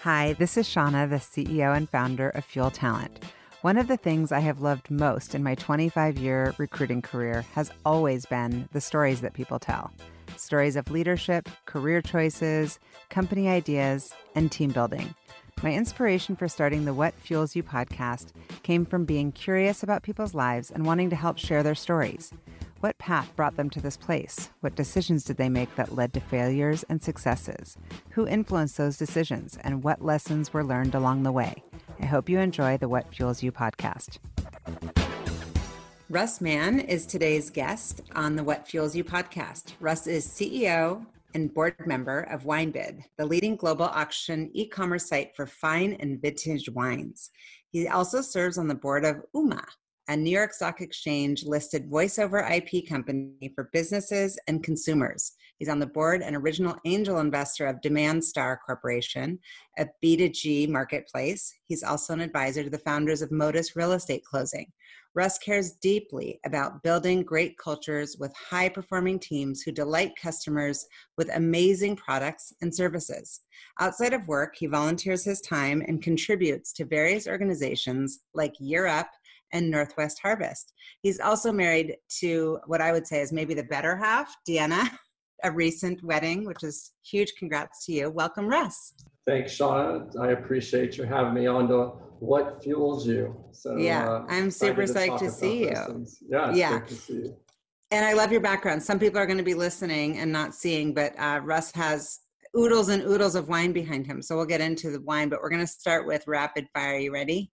Hi, this is Shauna, the CEO and founder of Fuel Talent. One of the things I have loved most in my 25-year recruiting career has always been the stories that people tell. Stories of leadership, career choices, company ideas, and team building. My inspiration for starting the What Fuels You podcast came from being curious about people's lives and wanting to help share their stories. What path brought them to this place? What decisions did they make that led to failures and successes? Who influenced those decisions, and what lessons were learned along the way? I hope you enjoy the What Fuels You podcast. Russ Mann is today's guest on the What Fuels You podcast. Russ is CEO and board member of WineBid, the leading global auction e-commerce site for fine and vintage wines. He also serves on the board of Ooma, a New York Stock Exchange listed voice over IP company for businesses and consumers. He's on the board and original angel investor of DemandStar Corporation, a B2G marketplace. He's also an advisor to the founders of Modus real estate closing. Russ cares deeply about building great cultures with high-performing teams who delight customers with amazing products and services. Outside of work, he volunteers his time and contributes to various organizations like Year Up and Northwest Harvest. He's also married to what I would say is maybe the better half, Deanna, a recent wedding, which is huge. Congrats to you. Welcome, Russ. Thanks, Shauna. I appreciate you having me on to What Fuels You. So yeah, I'm super psyched to see you. Yeah, great to see you. And I love your background. Some people are going to be listening and not seeing, but Russ has oodles and oodles of wine behind him. So we'll get into the wine, but we're going to start with rapid fire. You ready?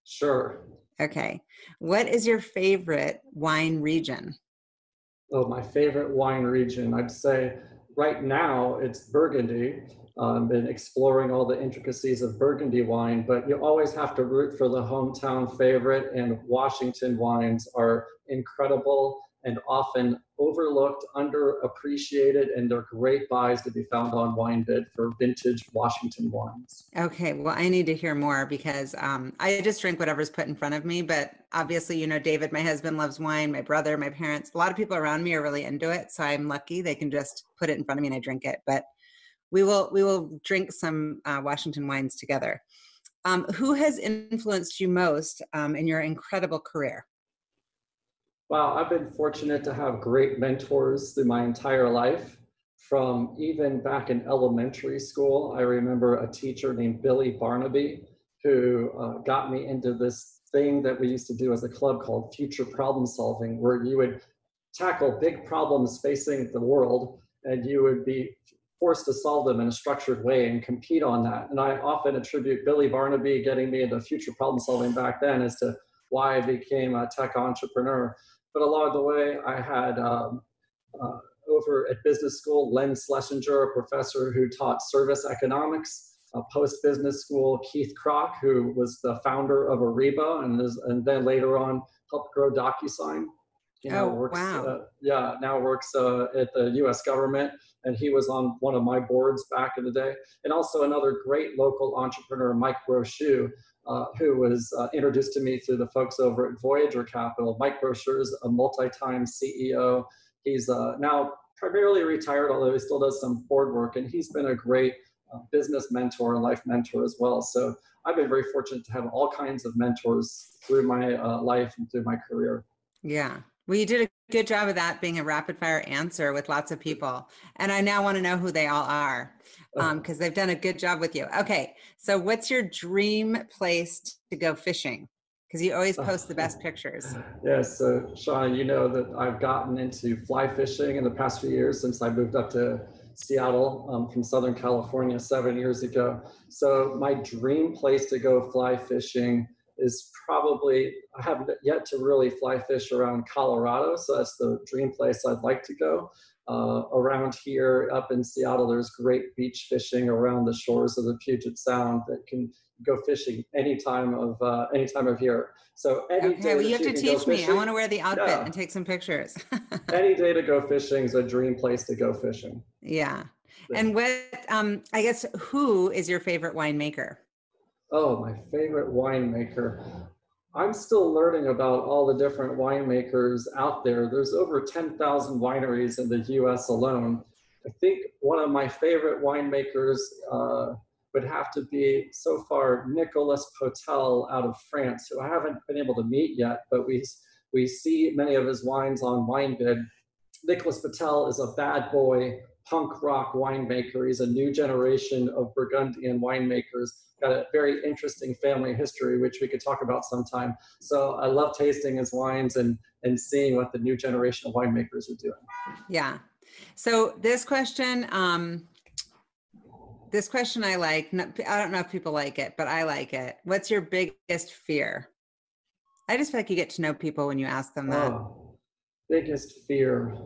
Sure. Okay. What is your favorite wine region? Oh, my favorite wine region, I'd say right now it's Burgundy. Been exploring all the intricacies of Burgundy wine, but you always have to root for the hometown favorite, and Washington wines are incredible and often overlooked, underappreciated, and they're great buys to be found on WineBid for vintage Washington wines. Okay, well, I need to hear more because I just drink whatever's put in front of me, but obviously, you know, David, my husband, loves wine, my brother, my parents, a lot of people around me are really into it, so I'm lucky they can just put it in front of me and I drink it, but we will drink some Washington wines together. Who has influenced you most in your incredible career? Wow, I've been fortunate to have great mentors through my entire life. From even back in elementary school, I remember a teacher named Billy Barnaby who got me into this thing that we used to do as a club called future problem solving, where you would tackle big problems facing the world and you would be forced to solve them in a structured way and compete on that. And I often attribute Billy Barnaby getting me into future problem solving back then as to why I became a tech entrepreneur. But along the way, I had over at business school, Len Schlesinger, a professor who taught service economics, post-business school, Keith Kroc, who was the founder of Ariba and then later on helped grow DocuSign. Now works at the U.S. government, and he was on one of my boards back in the day. And also another great local entrepreneur, Mike Brochu, who was introduced to me through the folks over at Voyager Capital. Mike Brochu is a multi-time CEO. He's now primarily retired, although he still does some board work, and he's been a great business mentor and life mentor as well. So I've been very fortunate to have all kinds of mentors through my life and through my career. Yeah. Well, you did a good job of that, being a rapid fire answer with lots of people. And I now want to know who they all are because they've done a good job with you. Okay. So what's your dream place to go fishing? Because you always post the best pictures. Yes. So Shauna, you know that I've gotten into fly fishing in the past few years since I moved up to Seattle from Southern California 7 years ago. So my dream place to go fly fishing is probably, I haven't yet to really fly fish around Colorado, so that's the dream place I'd like to go. Around here, up in Seattle, there's great beach fishing around the shores of the Puget Sound that can go fishing any time of year. So any day well, you have to teach me. I want to wear the outfit and take some pictures. Any day to go fishing is a dream place to go fishing. Yeah. And what, I guess, who is your favorite winemaker? Oh, my favorite winemaker. I'm still learning about all the different winemakers out there. There's over 10,000 wineries in the US alone. I think one of my favorite winemakers would have to be so far Nicolas Potel out of France, who I haven't been able to meet yet, but we see many of his wines on WineBid. Nicolas Potel is a bad boy punk rock winemaker. He's a new generation of Burgundian winemakers. Got a very interesting family history, which we could talk about sometime. So I love tasting his wines and seeing what the new generation of winemakers are doing. Yeah. So this question I like. I don't know if people like it, but I like it. What's your biggest fear? I just feel like you get to know people when you ask them that. Oh, biggest fear.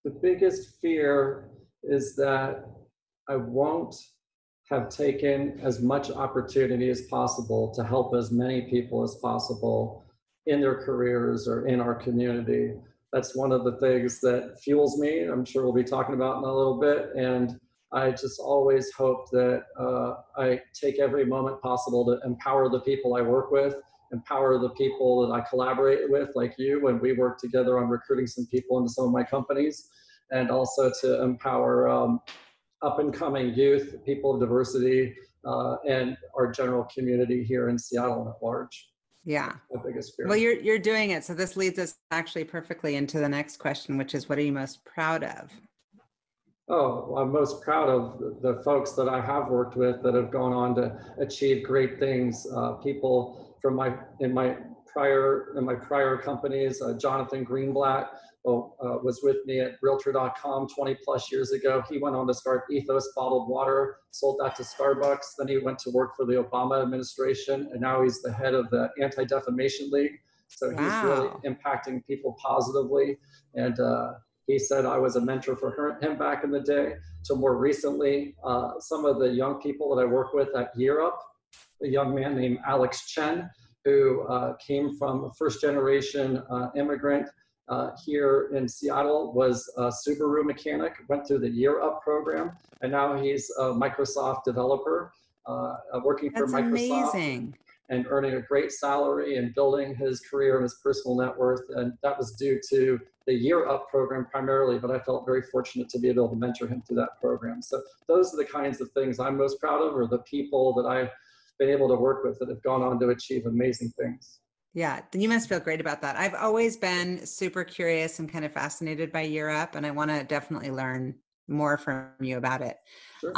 The biggest fear is that I won't have taken as much opportunity as possible to help as many people as possible in their careers or in our community. That's one of the things that fuels me. I'm sure we'll be talking about in a little bit. And I just always hope that I take every moment possible to empower the people I work with, empower the people that I collaborate with, like you, when we work together on recruiting some people into some of my companies, and also to empower up and coming youth, people of diversity, and our general community here in Seattle and at large. Yeah. My biggest fear. Well, you're doing it. So this leads us actually perfectly into the next question, which is, what are you most proud of? Oh, I'm most proud of the folks that I have worked with that have gone on to achieve great things. People from in my prior companies, Jonathan Greenblatt was with me at Realtor.com 20 plus years ago. He went on to start Ethos Bottled Water, sold that to Starbucks. Then he went to work for the Obama administration, and now he's the head of the Anti-Defamation League. So he's really impacting people positively. And he said I was a mentor for him back in the day. So more recently, some of the young people that I work with at Year Up, a young man named Alex Chen, who came from a first generation immigrant here in Seattle, was a Subaru mechanic, went through the Year Up program, and now he's a Microsoft developer, working for Microsoft. Amazing. And earning a great salary and building his career and his personal net worth. And that was due to the Year Up program primarily, but I felt very fortunate to be able to mentor him through that program. So those are the kinds of things I'm most proud of, or the people that I've been able to work with that have gone on to achieve amazing things. Yeah, you must feel great about that. I've always been super curious and kind of fascinated by Year Up, and I want to definitely learn more from you about it. Sure.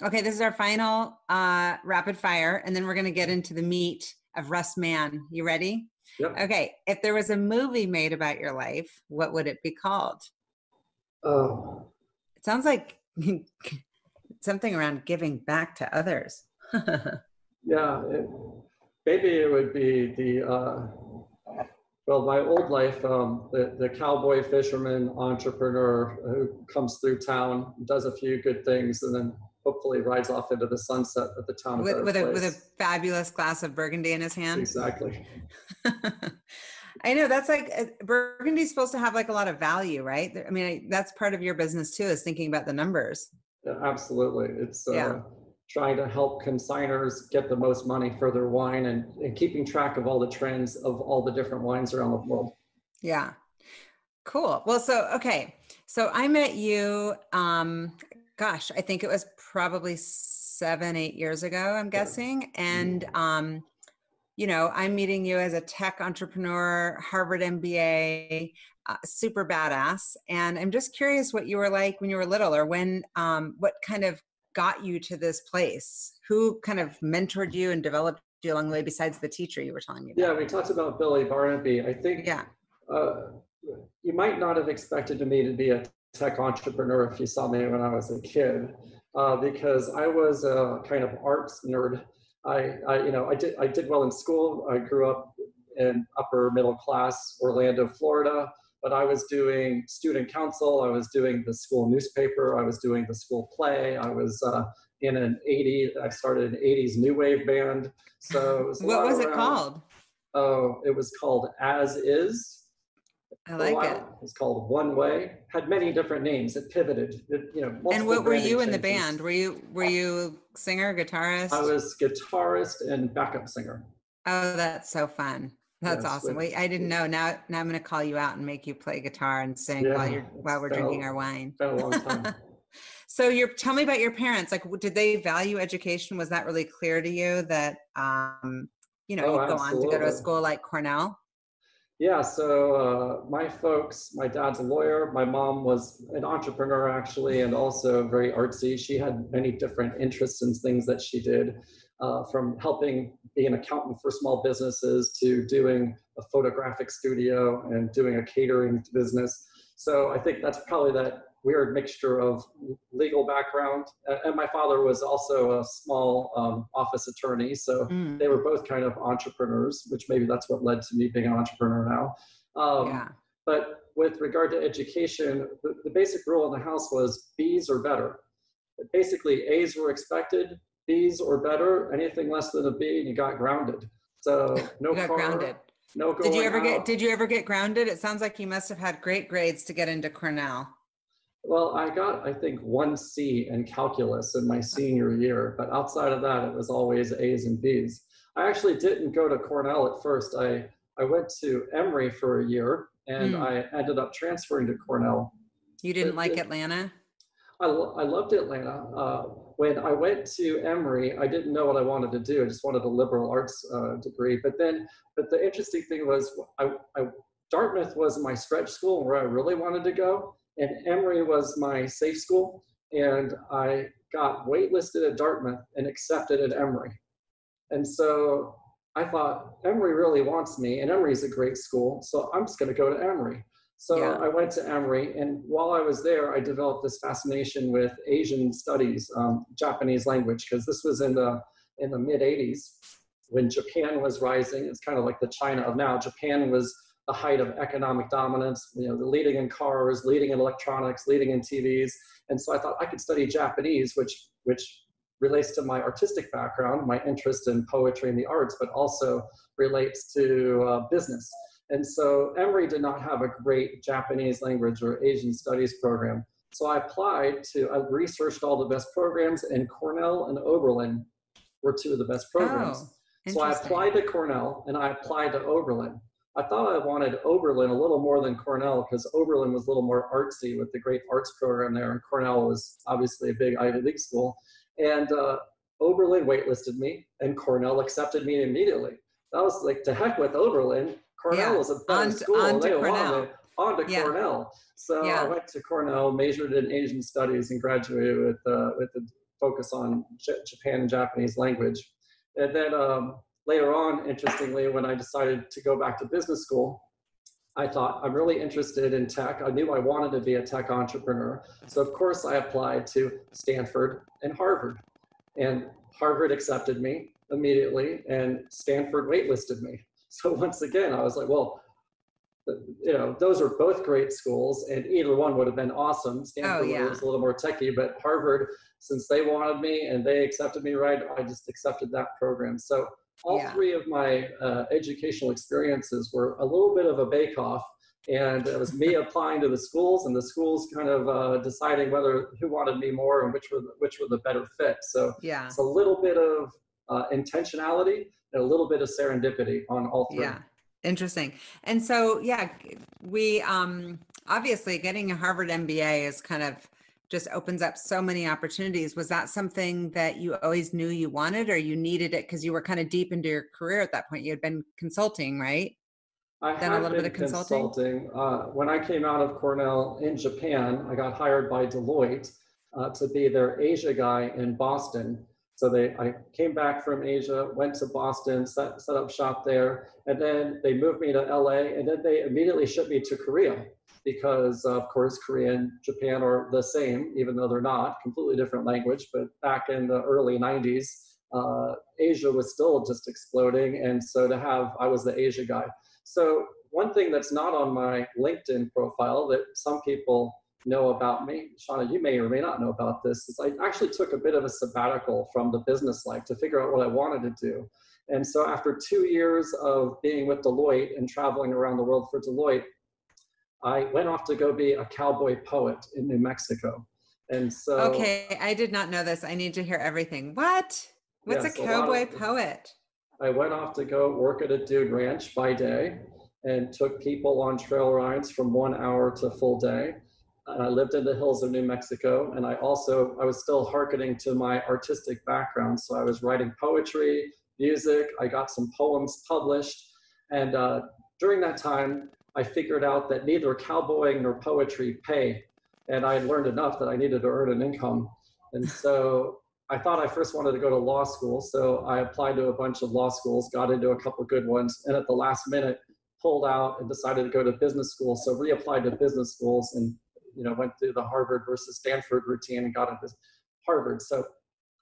Okay, this is our final rapid fire, and then we're going to get into the meat of Russ Mann. You ready? Yep. Okay, if there was a movie made about your life, what would it be called? Oh. It sounds like something around giving back to others. Yeah, maybe it would be my old life, the cowboy, fisherman, entrepreneur who comes through town, does a few good things, and then hopefully rides off into the sunset at the town with a fabulous glass of Burgundy in his hand. Exactly. I know, that's like, Burgundy's supposed to have like a lot of value, right? I mean, that's part of your business too, is thinking about the numbers. Yeah, absolutely. It's trying to help consigners get the most money for their wine and keeping track of all the trends of all the different wines around the world. Yeah. Cool. Well, so I met you, gosh, I think it was probably 7-8 years ago, I'm guessing. And, you know, I'm meeting you as a tech entrepreneur, Harvard MBA, super badass. And I'm just curious what you were like when you were little, or when, what kind of got you to this place? Who kind of mentored you and developed you along the way besides the teacher you were telling me about? Yeah, we talked about Billy Barnaby. I think you might not have expected me to be a tech entrepreneur if you saw me when I was a kid, because I was a kind of arts nerd. I did well in school. I grew up in upper middle class Orlando, Florida, but I was doing student council. I was doing the school newspaper. I was doing the school play. I was I started an 80s new wave band. So it was what was it called? Oh, it was called As Is. I like it. It was called One Way. Had many different names. It pivoted. And what were you in the band? Were you singer, guitarist? I was guitarist and backup singer. Oh, that's so fun. That's awesome. Wait, I didn't know. Now I'm going to call you out and make you play guitar and sing while we're drinking our wine. It's been a long time. So tell me about your parents. Like, did they value education? Was that really clear to you that, Oh, you'd go on to go to a absolutely. school like Cornell? Yeah, so my folks, my dad's a lawyer. My mom was an entrepreneur, actually, and also very artsy. She had many different interests and things that she did, from helping be an accountant for small businesses to doing a photographic studio and doing a catering business. So I think that's probably that weird mixture of legal background. And my father was also a small office attorney. So Mm, they were both kind of entrepreneurs, which maybe that's what led to me being an entrepreneur now. yeah. But with regard to education, the basic rule in the house was B's or better. Basically, A's were expected, B's or better. Anything less than a B, you got grounded. So no You got grounded. car, no going out. Did you ever get grounded? It sounds like you must have had great grades to get into Cornell. Well, I got, I think, 1C in calculus in my senior year, but outside of that, it was always A's and B's. I actually didn't go to Cornell at first. I went to Emory for a year, and Mm. I ended up transferring to Cornell. You didn't like Atlanta? I loved Atlanta. When I went to Emory, I didn't know what I wanted to do. I just wanted a liberal arts degree. But the interesting thing was, Dartmouth was my stretch school where I really wanted to go, and Emory was my safe school. And I got waitlisted at Dartmouth and accepted at Emory. And so I thought, Emory really wants me, and Emory's a great school, so I'm just going to go to Emory. So Yeah. I went to Emory, and while I was there, I developed this fascination with Asian studies, Japanese language, because this was in the mid 80s when Japan was rising. It's kind of like the China of now. Japan was the height of economic dominance, the leading in cars, leading in electronics, leading in TVs. And so I thought I could study Japanese, which relates to my artistic background, my interest in poetry and the arts, but also relates to business. And so Emory did not have a great Japanese language or Asian studies program. So I researched all the best programs, and Cornell and Oberlin were two of the best programs. Oh, So I applied to Cornell and I applied to Oberlin. I thought I wanted Oberlin a little more than Cornell because Oberlin was a little more artsy with the great arts program there, and Cornell was obviously a big Ivy League school. And Oberlin waitlisted me, and Cornell accepted me immediately. I was like, to heck with Oberlin. Cornell was a better school. They wanted on to Cornell. So I went to Cornell, majored in Asian studies, and graduated with the focus on Japan and Japanese language. And then later on, interestingly, when I decided to go back to business school, I thought, I'm really interested in tech. I knew I wanted to be a tech entrepreneur. So of course I applied to Stanford and Harvard. And Harvard accepted me immediately, and Stanford waitlisted me. So once again, I was like, well, those are both great schools, and either one would have been awesome. Stanford was a little more techie, but Harvard, since they wanted me and they accepted me right, I just accepted that program. So all three of my educational experiences were a little bit of a bake-off, and it was me applying to the schools, and the schools kind of deciding who wanted me more and which were the better fit. So it's a little bit of intentionality and a little bit of serendipity on all three. Yeah. Interesting. And so, we obviously getting a Harvard MBA is kind of just opens up so many opportunities. Was that something that you always knew you wanted, or you needed it because you were kind of deep into your career at that point? You had been consulting, right? I had been consulting. When I came out of Cornell in Japan, I got hired by Deloitte to be their Asia guy in Boston. So I came back from Asia, went to Boston, set up shop there, and then they moved me to LA, and then they immediately shipped me to Korea because, of course, Korea and Japan are the same, even though they're not, completely different language. But back in the early 90s, Asia was still just exploding, and so I was the Asia guy. So one thing that's not on my LinkedIn profile that some people know about me, Shauna, you may or may not know about this, is I actually took a bit of a sabbatical from the business life to figure out what I wanted to do. And so after 2 years of being with Deloitte and traveling around the world for Deloitte, I went off to go be a cowboy poet in New Mexico. And so— Okay, I did not know this. I need to hear everything. What's a cowboy poet? I went off to go work at a dude ranch by day and took people on trail rides from 1 hour to full day. and I lived in the hills of New Mexico. And I was still hearkening to my artistic background. So I was writing poetry, music. I got some poems published. And during that time, I figured out that neither cowboying nor poetry pay. And I had learned enough that I needed to earn an income. And so I thought I first wanted to go to law school. So I applied to a bunch of law schools, got into a couple good ones, and at the last minute pulled out and decided to go to business school. So reapplied to business schools and went through the Harvard versus Stanford routine and got into Harvard. So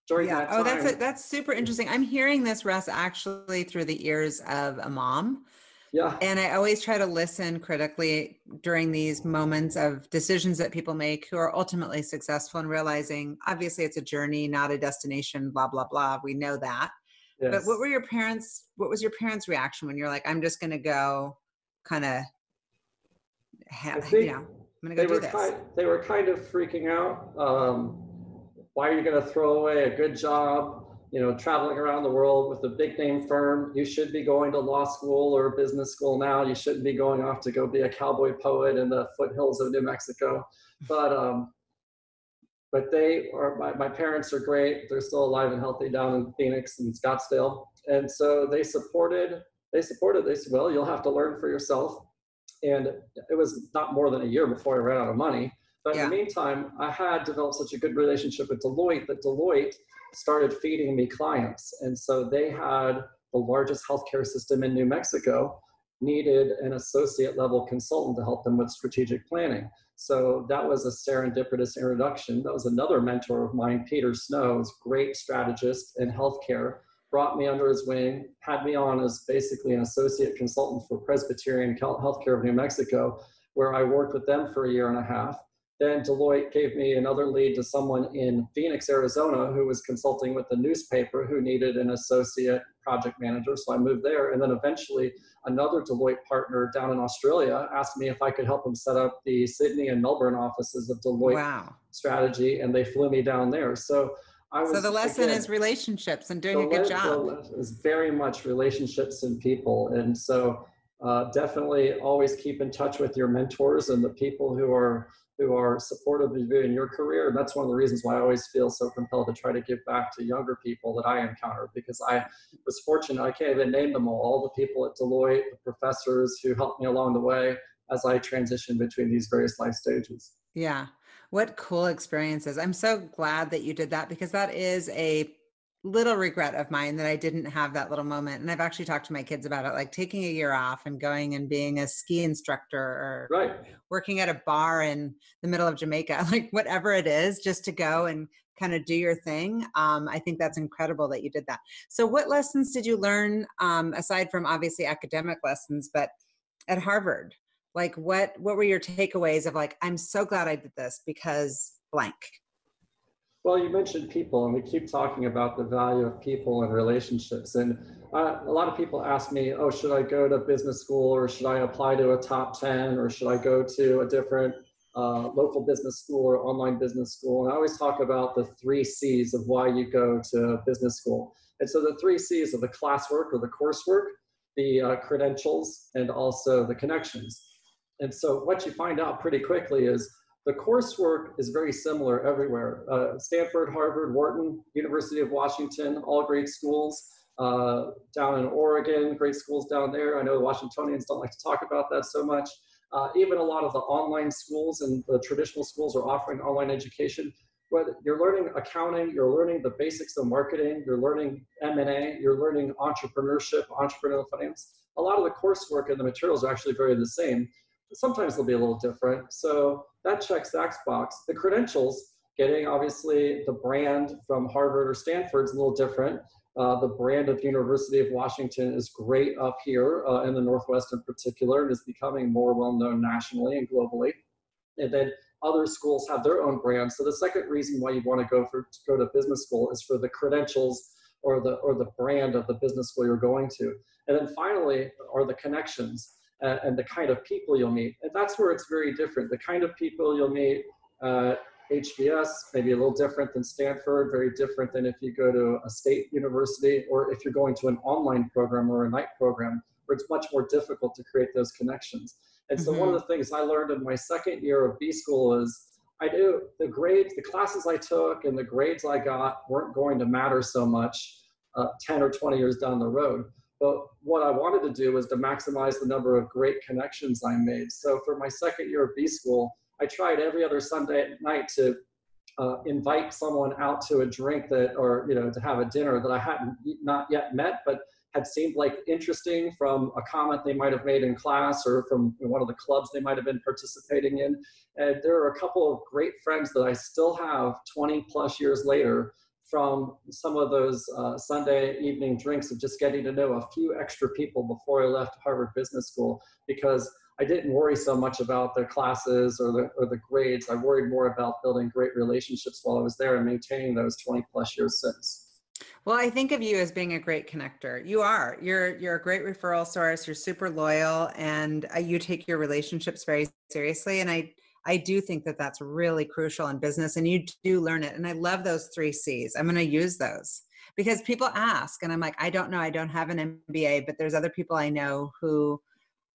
during that time, that's super interesting. I'm hearing this, Russ, actually through the ears of a mom. Yeah. And I always try to listen critically during these moments of decisions that people make who are ultimately successful, and realizing obviously it's a journey, not a destination, blah, blah, blah. We know that. Yes. But what was your parents' reaction when you're like, I'm just going to go kind of, I'm going to go do this? They were kind of freaking out. Why are you going to throw away a good job? Traveling around the world with a big name firm. You should be going to law school or business school now. You shouldn't be going off to go be a cowboy poet in the foothills of New Mexico. But my parents are great. They're still alive and healthy down in Phoenix and Scottsdale. And so they supported. They said, well, you'll have to learn for yourself. And it was not more than a year before I ran out of money. But in the meantime, I had developed such a good relationship with Deloitte that Deloitte started feeding me clients. And so they had the largest healthcare system in New Mexico, needed an associate level consultant to help them with strategic planning. So that was a serendipitous introduction. That was another mentor of mine, Peter Snow, who's a great strategist in healthcare, brought me under his wing, had me on as basically an associate consultant for Presbyterian Healthcare of New Mexico, where I worked with them for a year and a half. Then Deloitte gave me another lead to someone in Phoenix, Arizona, who was consulting with the newspaper who needed an associate project manager. So I moved there. And then eventually another Deloitte partner down in Australia asked me if I could help him set up the Sydney and Melbourne offices of Deloitte Strategy. And they flew me down there. So the lesson is relationships and doing a good job. It was very much relationships and people. And so definitely always keep in touch with your mentors and the people who are supportive of you in your career. And that's one of the reasons why I always feel so compelled to try to give back to younger people that I encounter, because I was fortunate. I can't even name them all the people at Deloitte, the professors who helped me along the way as I transitioned between these various life stages. Yeah. What cool experiences. I'm so glad that you did that, because that is a little regret of mine that I didn't have that little moment. And I've actually talked to my kids about it, like taking a year off and going and being a ski instructor or working at a bar in the middle of Jamaica, like whatever it is, just to go and kind of do your thing. I think that's incredible that you did that. So what lessons did you learn, aside from obviously academic lessons, but at Harvard? Like what were your takeaways of like, I'm so glad I did this because blank? Well, you mentioned people, and we keep talking about the value of people and relationships. And a lot of people ask me, oh, should I go to business school, or should I apply to a top 10, or should I go to a different local business school or online business school? And I always talk about the 3 C's of why you go to business school. And so the 3 C's are the classwork or the coursework, the credentials, and also the connections. And so what you find out pretty quickly is the coursework is very similar everywhere. Stanford, Harvard, Wharton, University of Washington, all great schools. Down in Oregon, great schools down there. I know the Washingtonians don't like to talk about that so much. Even a lot of the online schools and the traditional schools are offering online education. Whether you're learning accounting, you're learning the basics of marketing, you're learning M&A, you're learning entrepreneurship, entrepreneurial finance. A lot of the coursework and the materials are actually very the same. Sometimes they'll be a little different. So that checks that box. The credentials, getting obviously the brand from Harvard or Stanford is a little different. The brand of University of Washington is great up here in the Northwest in particular, and is becoming more well-known nationally and globally. And then other schools have their own brand. So the second reason why you want to go to business school is for the credentials or the brand of the business school you're going to. And then finally are the connections. And the kind of people you'll meet. And that's where it's very different. The kind of people you'll meet at HBS, maybe a little different than Stanford, very different than if you go to a state university, or if you're going to an online program or a night program, where it's much more difficult to create those connections. And so one of the things I learned in my second year of B school is I knew the grades, the classes I took and the grades I got weren't going to matter so much 10 or 20 years down the road. But what I wanted to do was to maximize the number of great connections I made. So for my second year of B school, I tried every other Sunday night to invite someone out to a drink that, or, you know, to have a dinner that I hadn't not yet met, but had seemed like interesting from a comment they might have made in class or from one of the clubs they might have been participating in. And there are a couple of great friends that I still have 20 plus years later from some of those Sunday evening drinks of just getting to know a few extra people before I left Harvard Business School, because I didn't worry so much about the classes or the grades. I worried more about building great relationships while I was there and maintaining those 20 plus years since. Well, I think of you as being a great connector. You are. You're a great referral source. You're super loyal, and you take your relationships very seriously. And I do think that that's really crucial in business, and you do learn it. And I love those 3 C's. I'm going to use those because people ask, and I'm like, I don't know. I don't have an MBA, but there's other people I know who,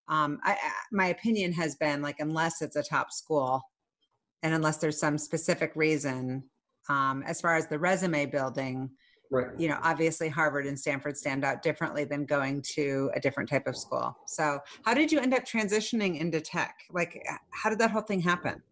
my opinion has been like, unless it's a top school and unless there's some specific reason, as far as the resume building, right. You know, obviously Harvard and Stanford stand out differently than going to a different type of school. So how did you end up transitioning into tech? Like, how did that whole thing happen?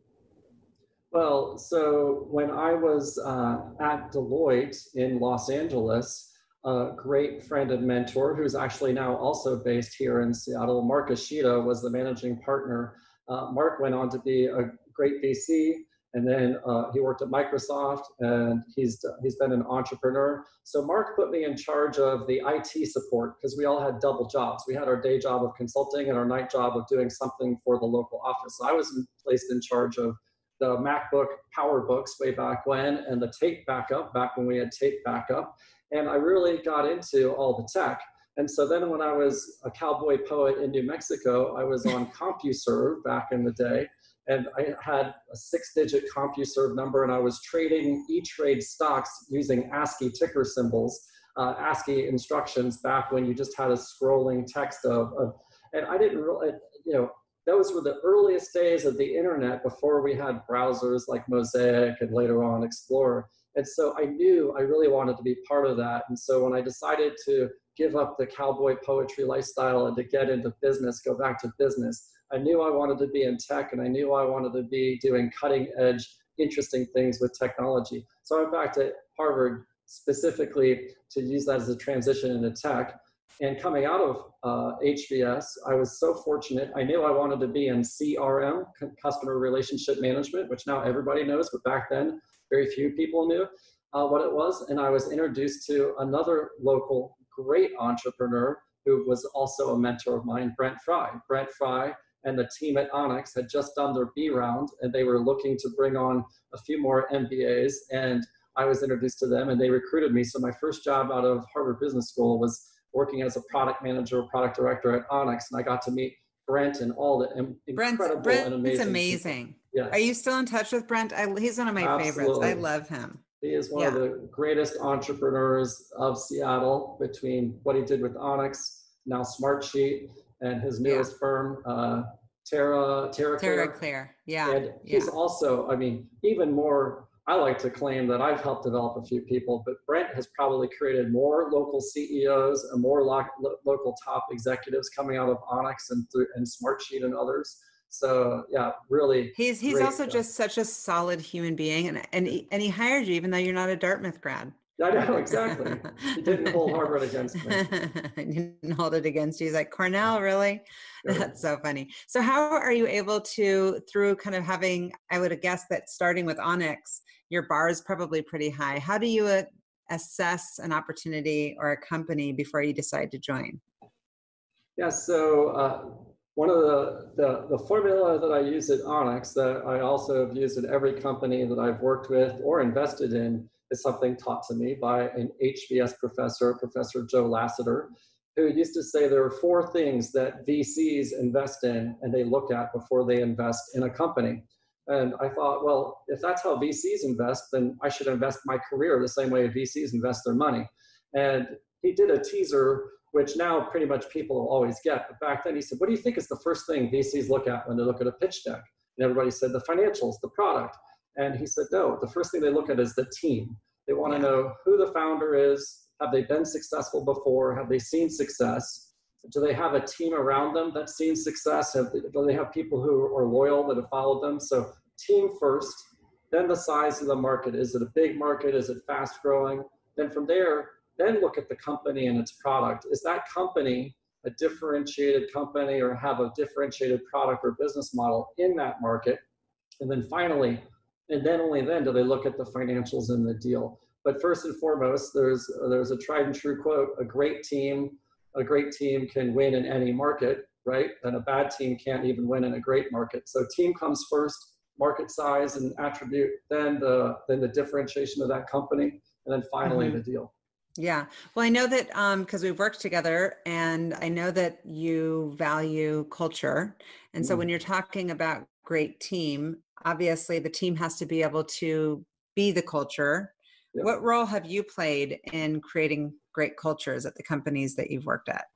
Well, so when I was at Deloitte in Los Angeles, a great friend and mentor who's actually now also based here in Seattle, Mark Ashita, was the managing partner. Mark went on to be a great VC, and then he worked at Microsoft, and he's been an entrepreneur. So Mark put me in charge of the IT support because we all had double jobs. We had our day job of consulting and our night job of doing something for the local office. So I was placed in charge of the MacBook PowerBooks way back when, and the tape backup back when we had tape backup. And I really got into all the tech. And so then when I was a cowboy poet in New Mexico, I was on CompuServe back in the day. And I had a 6-digit CompuServe number, and I was trading E-Trade stocks using ASCII ticker symbols, ASCII instructions back when you just had a scrolling text and I didn't really, you know, those were the earliest days of the internet before we had browsers like Mosaic and later on Explorer. And so I knew I really wanted to be part of that. And so when I decided to give up the cowboy poetry lifestyle and to get into business, go back to business, I knew I wanted to be in tech, and I knew I wanted to be doing cutting edge, interesting things with technology. So I went back to Harvard specifically to use that as a transition into tech. And coming out of HBS, I was so fortunate. I knew I wanted to be in CRM, customer relationship management, which now everybody knows, but back then very few people knew what it was. And I was introduced to another local great entrepreneur who was also a mentor of mine, Brent Fry. Brent Fry and the team at Onyx had just done their B round, and they were looking to bring on a few more MBAs. And I was introduced to them, and they recruited me. So my first job out of Harvard Business School was working as a product manager, product director at Onyx, and I got to meet Brent and all the incredible and amazing. Brent's amazing. Yes. Are you still in touch with Brent? He's one of my favorites. I love him. He is one of the greatest entrepreneurs of Seattle, between what he did with Onyx, now Smartsheet, and his newest firm, TerraClear. Yeah. And he's also, I mean, even more, I like to claim that I've helped develop a few people, but Brent has probably created more local CEOs and more local top executives coming out of Onyx and Smartsheet and others. So yeah, really. He's also just such a solid human being, and he hired you even though you're not a Dartmouth grad. I know, exactly. He didn't hold Harvard against me. He didn't hold it against you. He's like, Cornell, really? Sure. That's so funny. So how are you able to, through kind of having, I would have guessed that starting with Onyx, your bar is probably pretty high. How do you assess an opportunity or a company before you decide to join? Yeah, so one of the formula that I use at Onyx, that I also have used in every company that I've worked with or invested in, is something taught to me by an HBS professor, Professor Joe Lasseter, who used to say there are 4 things that VCs invest in and they look at before they invest in a company. And I thought, well, if that's how VCs invest, then I should invest my career the same way VCs invest their money. And he did a teaser which now pretty much people always get. But back then he said, what do you think is the first thing VCs look at when they look at a pitch deck? And everybody said the financials, the product. And he said, no, the first thing they look at is the team. They want to know who the founder is. Have they been successful before? Have they seen success? Do they have a team around them that's seen success? Do they have people who are loyal that have followed them? So team first, then the size of the market. Is it a big market? Is it fast growing? Then from there, then look at the company and its product. Is that company a differentiated company or have a differentiated product or business model in that market? And then finally, and then only then do they look at the financials in the deal. But first and foremost, there's a tried and true quote: a great team can win in any market, right? And a bad team can't even win in a great market. So team comes first, market size and attribute, then the differentiation of that company, and then finally the deal. Yeah. Well, I know that because we've worked together, and I know that you value culture. And so when you're talking about great team, obviously the team has to be able to be the culture. Yep. What role have you played in creating great cultures at the companies that you've worked at?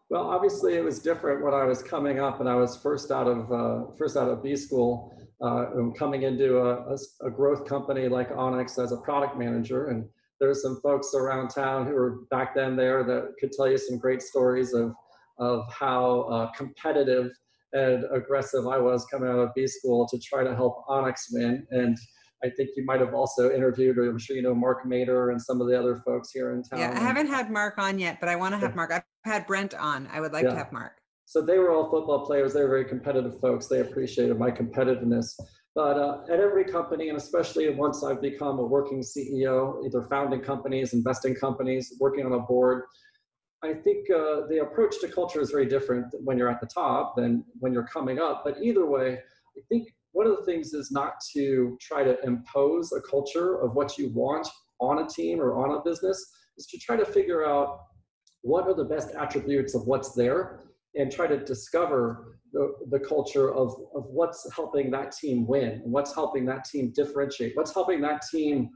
Well, obviously it was different when I was coming up and I was first out of B school, coming into a growth company like Onyx as a product manager. And there's some folks around town who were back then there that could tell you some great stories of how competitive and aggressive I was coming out of B school to try to help Onyx win. And I think you might have also interviewed, or I'm sure you know, Mark Mader and some of the other folks here in town. Yeah, I haven't had Mark on yet, but I want to have Mark. I've had Brent on. I would like to have Mark. So they were all football players. They were very competitive folks. They appreciated my competitiveness. But at every company, and especially once I've become a working CEO, either founding companies, investing companies, working on a board, I think the approach to culture is very different when you're at the top than when you're coming up. But either way, I think one of the things is not to try to impose a culture of what you want on a team or on a business, is to try to figure out what are the best attributes of what's there and try to discover the culture of what's helping that team win, and what's helping that team differentiate, what's helping that team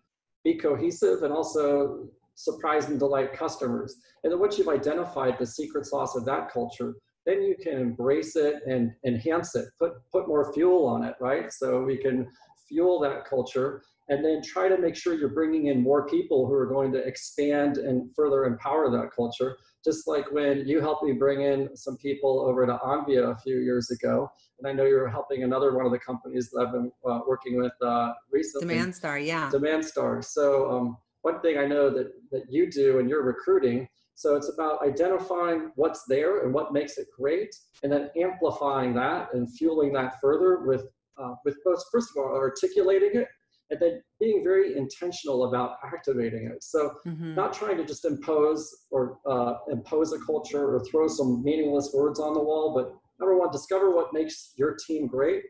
be cohesive and also surprise and delight customers. And then once you've identified the secret sauce of that culture, then you can embrace it and enhance it, put more fuel on it, right? So we can fuel that culture and then try to make sure you're bringing in more people who are going to expand and further empower that culture. Just like when you helped me bring in some people over to Onvia a few years ago, and I know you're helping another one of the companies that I've been working with recently. DemandStar, yeah. DemandStar. So one thing I know that you do in your recruiting, so it's about identifying what's there and what makes it great, and then amplifying that and fueling that further with both, first of all, articulating it, and then being very intentional about activating it. So not trying to just impose a culture or throw some meaningless words on the wall, but number one, discover what makes your team great,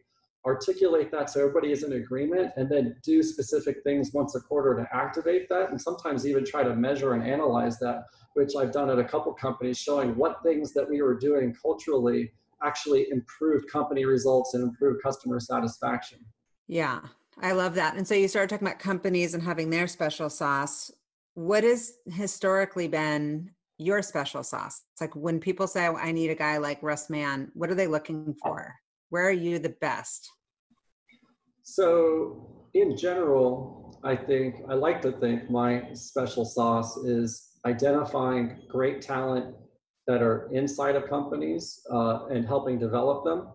articulate that so everybody is in agreement, and then do specific things once a quarter to activate that, and sometimes even try to measure and analyze that, which I've done at a couple companies, showing what things that we were doing culturally actually improved company results and improved customer satisfaction. Yeah, I love that. And so you started talking about companies and having their special sauce. What has historically been your special sauce? It's like when people say, I need a guy like Russ Mann, what are they looking for? Where are you the best? So in general, I like to think my special sauce is identifying great talent that are inside of companies and helping develop them,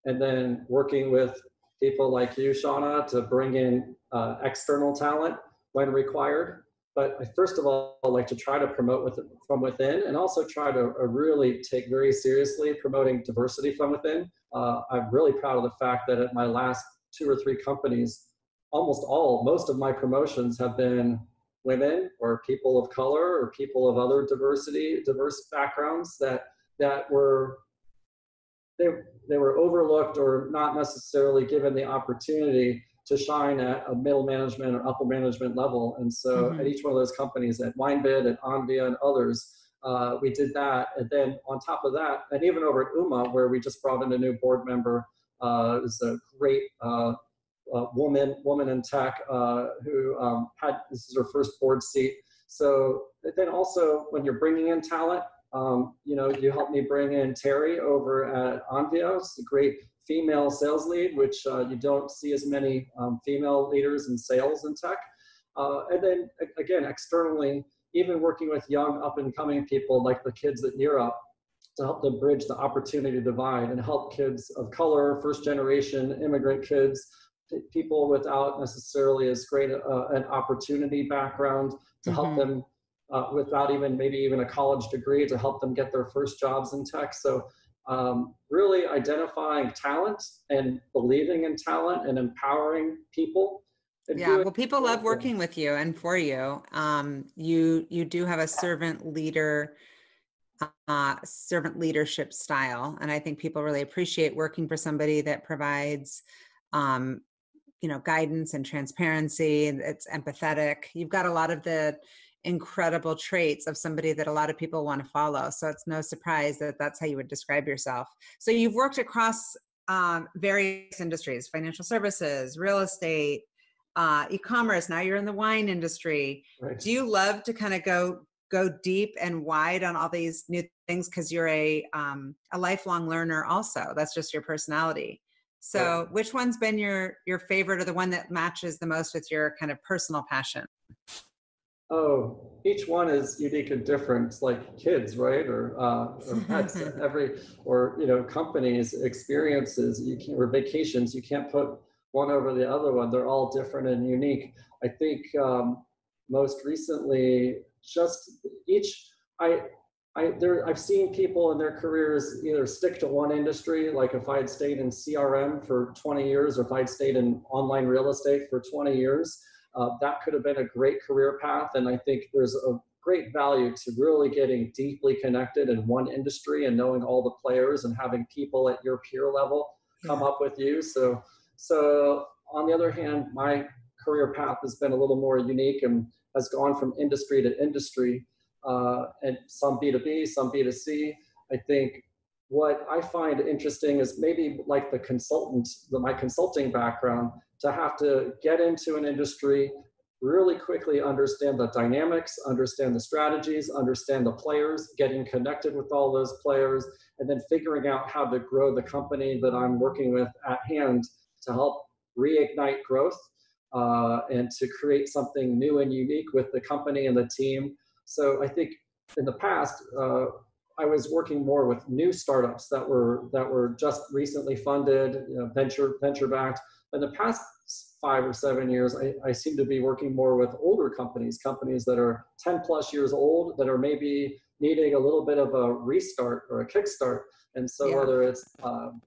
and then working with people like you, Shauna, to bring in external talent when required. But I first of all like to try to promote from within, and also try to really take very seriously promoting diversity from within. I'm really proud of the fact that at my last 2 or 3 companies, most of my promotions have been women or people of color or people of other diverse backgrounds that were overlooked or not necessarily given the opportunity to shine at a middle management or upper management level. And so at each one of those companies, at WineBid, at Onvia, and others, we did that. And then on top of that, and even over at Ooma, where we just brought in a new board member, it was a great woman in tech who this is her first board seat. So then also when you're bringing in talent, you helped me bring in Terry over at Onvio. It's a great female sales lead, which you don't see as many female leaders in sales in tech. And then again, externally, even working with young up and coming people like the kids at Europe to help them bridge the opportunity divide and help kids of color, first generation immigrant kids, people without necessarily as great an opportunity background to help them without maybe even a college degree to help them get their first jobs in tech. So really identifying talent and believing in talent and empowering people. Yeah, well, people love working with you and for you. You do have a servant leadership style, and I think people really appreciate working for somebody that provides guidance and transparency, and it's empathetic. You've got a lot of the incredible traits of somebody that a lot of people want to follow. So it's no surprise that that's how you would describe yourself. So you've worked across various industries: financial services, real estate, e-commerce. Now you're in the wine industry. Right. Do you love to kind of go deep and wide on all these new things because you're a lifelong learner also? That's just your personality. So right. Which one's been your favorite, or the one that matches the most with your kind of personal passion? Oh, each one is unique and different. It's like kids, right? Or pets, companies, experiences, or vacations. You can't put one over the other one. They're all different and unique. I think most recently, I've seen people in their careers either stick to one industry, like if I had stayed in CRM for 20 years, or if I'd stayed in online real estate for 20 years, that could have been a great career path. And I think there's a great value to really getting deeply connected in one industry and knowing all the players and having people at your peer level come up with you. So on the other hand, my career path has been a little more unique and has gone from industry to industry, and some B2B, some B2C. I think what I find interesting is maybe like my consulting background, to have to get into an industry, really quickly understand the dynamics, understand the strategies, understand the players, getting connected with all those players, and then figuring out how to grow the company that I'm working with at hand to help reignite growth and to create something new and unique with the company and the team. So I think in the past, I was working more with new startups that were just recently funded, venture backed. In the past 5 or 7 years, I seem to be working more with older companies that are 10 plus years old, that are maybe needing a little bit of a restart or a kickstart. And so whether it's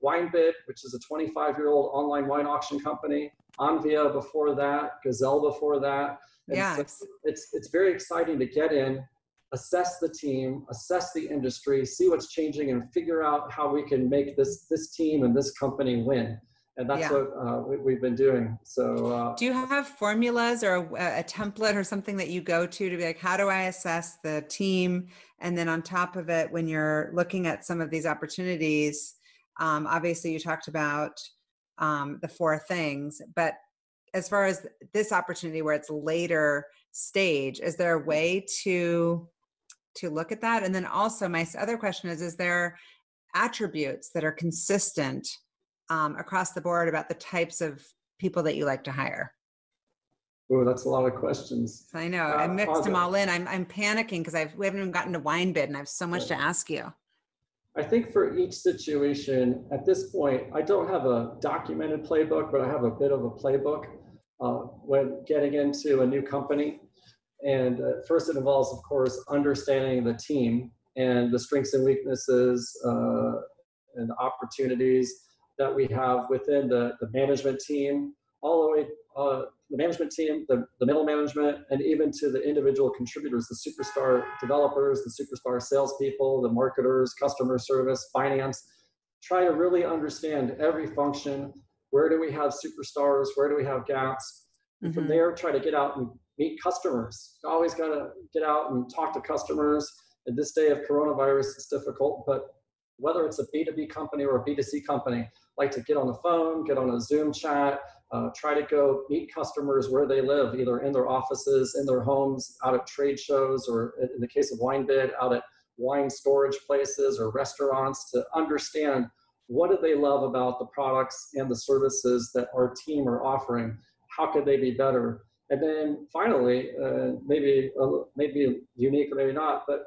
WineBid, which is a 25-year-old online wine auction company, Onvio before that, Gazelle before that. And so it's very exciting to get in, assess the team, assess the industry, see what's changing, and figure out how we can make this team and this company win. And that's what we've been doing. So do you have formulas or a template or something that you go to be like, how do I assess the team? And then on top of it, when you're looking at some of these opportunities, obviously you talked about the 4 things, but as far as this opportunity where it's later stage, is there a way to look at that? And then also my other question is there attributes that are consistent across the board about the types of people that you like to hire? Oh, that's a lot of questions. I know. I mixed them all in. I'm panicking because we haven't even gotten to WineBid, and I have so much to ask you. I think for each situation, at this point, I don't have a documented playbook, but I have a bit of a playbook when getting into a new company. And first it involves, of course, understanding the team and the strengths and weaknesses and the opportunities that we have within the management team, all the way the management team, the middle management, and even to the individual contributors, the superstar developers, the superstar salespeople, the marketers, customer service, finance. Try to really understand every function. Where do we have superstars? Where do we have gaps? And from there, try to get out and meet customers. You always got to get out and talk to customers. In this day of coronavirus, it's difficult, but whether it's a B2B company or a B2C company, like to get on the phone, get on a Zoom chat, try to go meet customers where they live, either in their offices, in their homes, out at trade shows, or in the case of WineBid, out at wine storage places or restaurants, to understand what do they love about the products and the services that our team are offering. How could they be better? And then finally, maybe unique or maybe not, but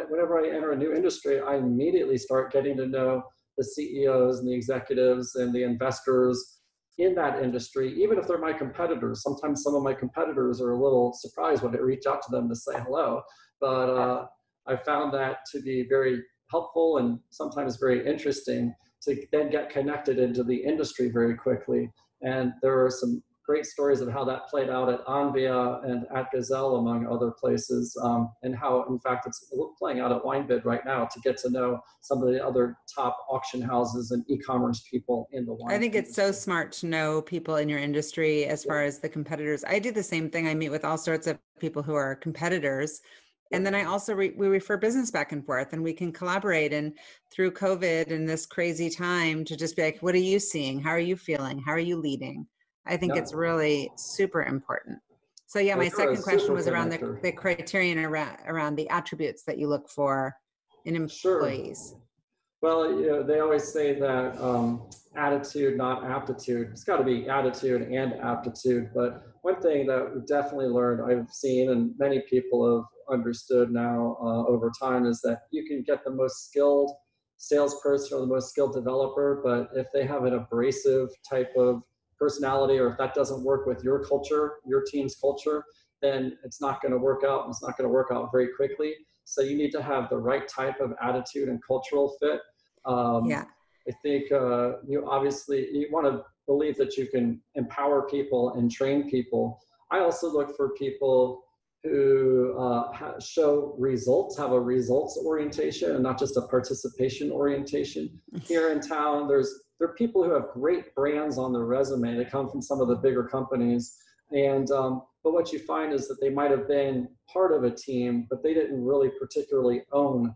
whenever I enter a new industry, I immediately start getting to know the CEOs and the executives and the investors in that industry, even if they're my competitors. Sometimes some of my competitors are a little surprised when I reach out to them to say hello, but I found that to be very helpful and sometimes very interesting to then get connected into the industry very quickly. And there are some great stories of how that played out at Anvia and at Gazelle, among other places, and how, in fact, it's playing out at WineBid right now, to get to know some of the other top auction houses and e-commerce people in the wine I think industry. it's so smart to know people in your industry as far as the competitors. I do the same thing. I meet with all sorts of people who are competitors. And then I also, we refer business back and forth, and we can collaborate. And through COVID and this crazy time, to just be like, what are you seeing? How are you feeling? How are you leading? I think it's really super important. So yeah, my second question was around the criterion around the attributes that you look for in employees. Sure. Well, they always say that attitude, not aptitude. It's got to be attitude and aptitude. But one thing that we've definitely learned, I've seen, and many people have understood now over time, is that you can get the most skilled salesperson or the most skilled developer, but if they have an abrasive type of personality, or if that doesn't work with your culture, your team's culture, then it's not going to work out, and it's not going to work out very quickly. So you need to have the right type of attitude and cultural fit. I think you want to believe that you can empower people and train people. I also look for people who show results, have a results orientation and not just a participation orientation. Here in town, there are people who have great brands on their resume. They come from some of the bigger companies, and but what you find is that they might have been part of a team, but they didn't really particularly own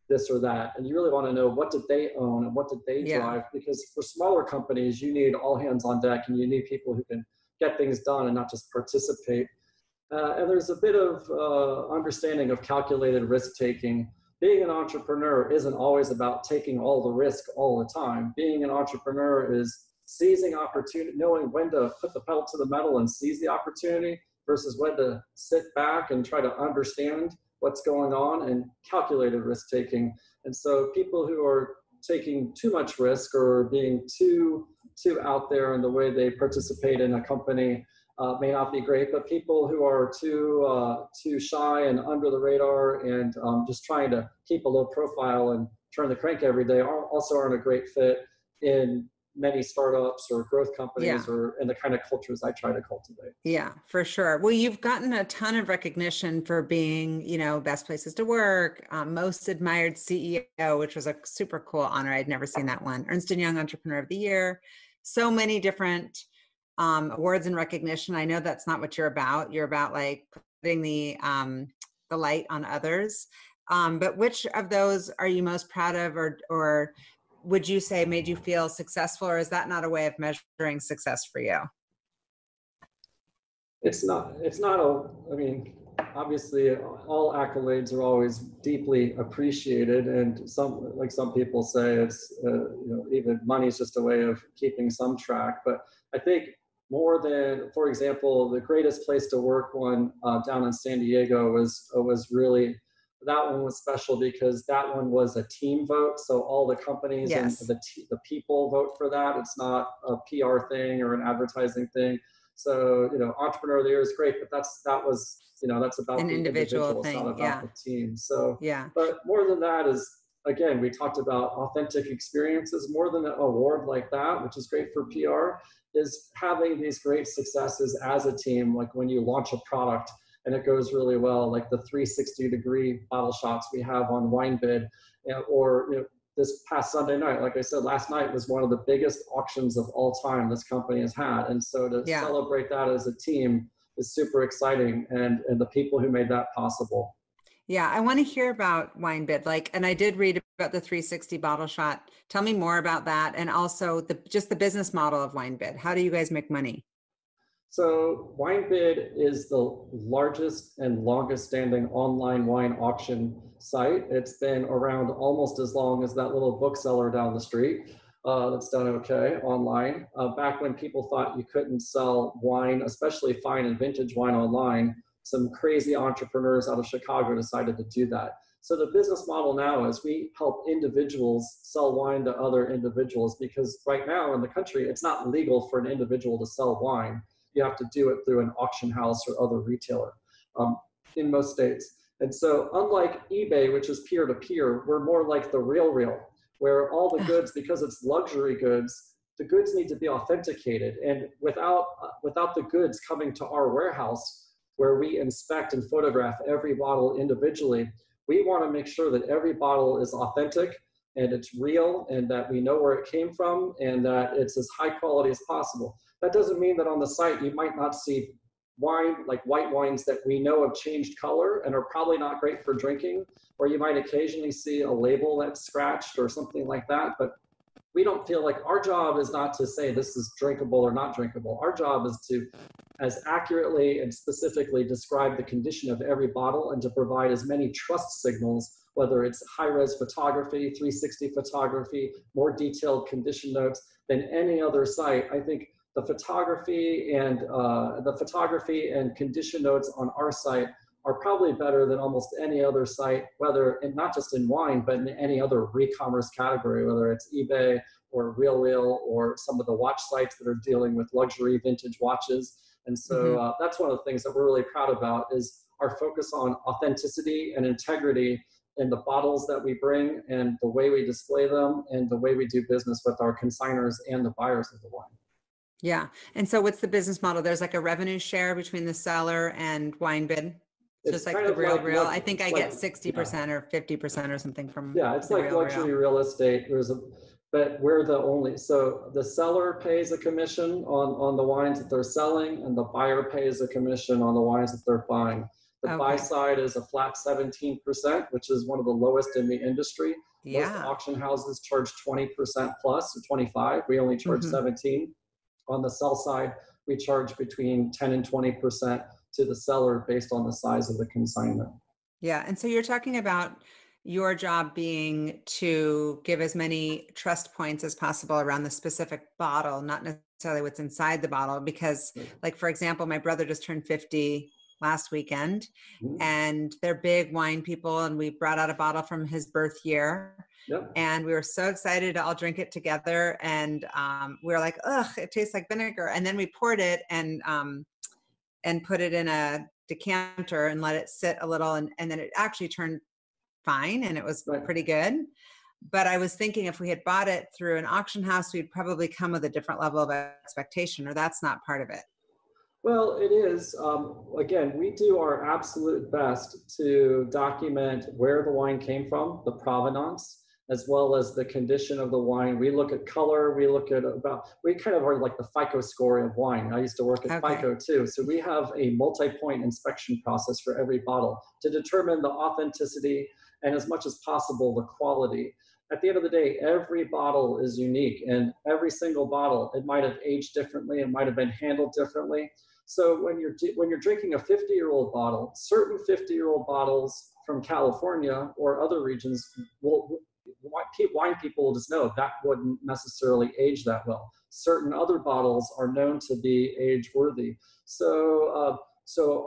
this or that. And you really want to know, what did they own and what did they drive? Because for smaller companies, you need all hands on deck, and you need people who can get things done and not just participate. And there's a bit of understanding of calculated risk taking. Being an entrepreneur isn't always about taking all the risk all the time. Being an entrepreneur is seizing opportunity, knowing when to put the pedal to the metal and seize the opportunity versus when to sit back and try to understand what's going on, and calculated risk taking. And so people who are taking too much risk or being too out there in the way they participate in a company may not be great, but people who are too shy and under the radar and just trying to keep a low profile and turn the crank every day also aren't a great fit in many startups or growth companies or in the kind of cultures I try to cultivate. Yeah, for sure. Well, you've gotten a ton of recognition for being, best places to work, most admired CEO, which was a super cool honor. I'd never seen that one. Ernst & Young Entrepreneur of the Year. So many different awards and recognition. I know that's not what you're about. You're about like putting the light on others. But which of those are you most proud of, or would you say made you feel successful, or is that not a way of measuring success for you? It's not I mean, obviously all accolades are always deeply appreciated, and some people say it's, even money is just a way of keeping some track. But I think more than, for example, the Greatest Place to Work one down in San Diego was really, that one was special because that one was a team vote. So all the companies and the people vote for that. It's not a PR thing or an advertising thing. So, Entrepreneur of the Year is great, but that's about an individual thing. It's not about the team. So, but more than that is, again, we talked about authentic experiences. More than an award like that, which is great for PR, is having these great successes as a team. Like when you launch a product and it goes really well, like the 360-degree bottle shots we have on WineBid, or this past Sunday night, like I said, last night was one of the biggest auctions of all time this company has had. And so to celebrate that as a team is super exciting, and the people who made that possible. Yeah, I want to hear about WineBid. And I did read about the 360 bottle shot. Tell me more about that, and also just the business model of WineBid. How do you guys make money? So WineBid is the largest and longest standing online wine auction site. It's been around almost as long as that little bookseller down the street that's done okay online. Back when people thought you couldn't sell wine, especially fine and vintage wine online, some crazy entrepreneurs out of Chicago decided to do that. So the business model now is we help individuals sell wine to other individuals, because right now in the country, it's not legal for an individual to sell wine. You have to do it through an auction house or other retailer in most states. And so unlike eBay, which is peer-to-peer, we're more like the real, where all the goods, because it's luxury goods, the goods need to be authenticated. And without the goods coming to our warehouse, where we inspect and photograph every bottle individually, we want to make sure that every bottle is authentic and it's real, and that we know where it came from, and that it's as high quality as possible. That doesn't mean that on the site you might not see wine, like white wines that we know have changed color and are probably not great for drinking, or you might occasionally see a label that's scratched or something like that. But we don't feel like our job is not to say this is drinkable or not drinkable. Our job is to as accurately and specifically describe the condition of every bottle, and to provide as many trust signals, whether it's high-res photography, 360 photography, more detailed condition notes than any other site. I think the photography and condition notes on our site are probably better than almost any other site, whether, and not just in wine, but in any other recommerce category, whether it's eBay or RealReal or some of the watch sites that are dealing with luxury vintage watches. And so that's one of the things that we're really proud about, is our focus on authenticity and integrity in the bottles that we bring, and the way we display them, and the way we do business with our consignors and the buyers of the wine. Yeah. And so what's the business model? There's like a revenue share between the seller and WineBid. Just like the real. I think I get 60% or 50% or something from. Yeah, it's like luxury real estate. But we're the only, so the seller pays a commission on the wines that they're selling, and the buyer pays a commission on the wines that they're buying. The buy side is a flat 17%, which is one of the lowest in the industry. Most auction houses charge 20% plus, or 25. We only charge 17. On the sell side, we charge between 10 and 20% to the seller based on the size of the consignment. Yeah. And so you're talking about your job being to give as many trust points as possible around the specific bottle, not necessarily what's inside the bottle. Because, like, for example, my brother just turned 50 last weekend, and they're big wine people, and we brought out a bottle from his birth year. And we were so excited to all drink it together. And we were like, ugh, it tastes like vinegar. And then we poured it and put it in a decanter and let it sit a little. And then it actually turned fine, and it was pretty good. But I was thinking, if we had bought it through an auction house, we'd probably come with a different level of expectation, or that's not part of it. Well, it is. Again, we do our absolute best to document where the wine came from, the provenance, as well as the condition of the wine. We look at color, we kind of are like the FICO score of wine. I used to work at FICO too. So we have a multi-point inspection process for every bottle to determine the authenticity and, as much as possible, the quality. At the end of the day, every bottle is unique, and every single bottle, it might have aged differently, it might have been handled differently. So when you're drinking a 50-year-old bottle, certain 50-year-old bottles from California or other regions wine people will just know that wouldn't necessarily age that well. Certain other bottles are known to be age worthy. So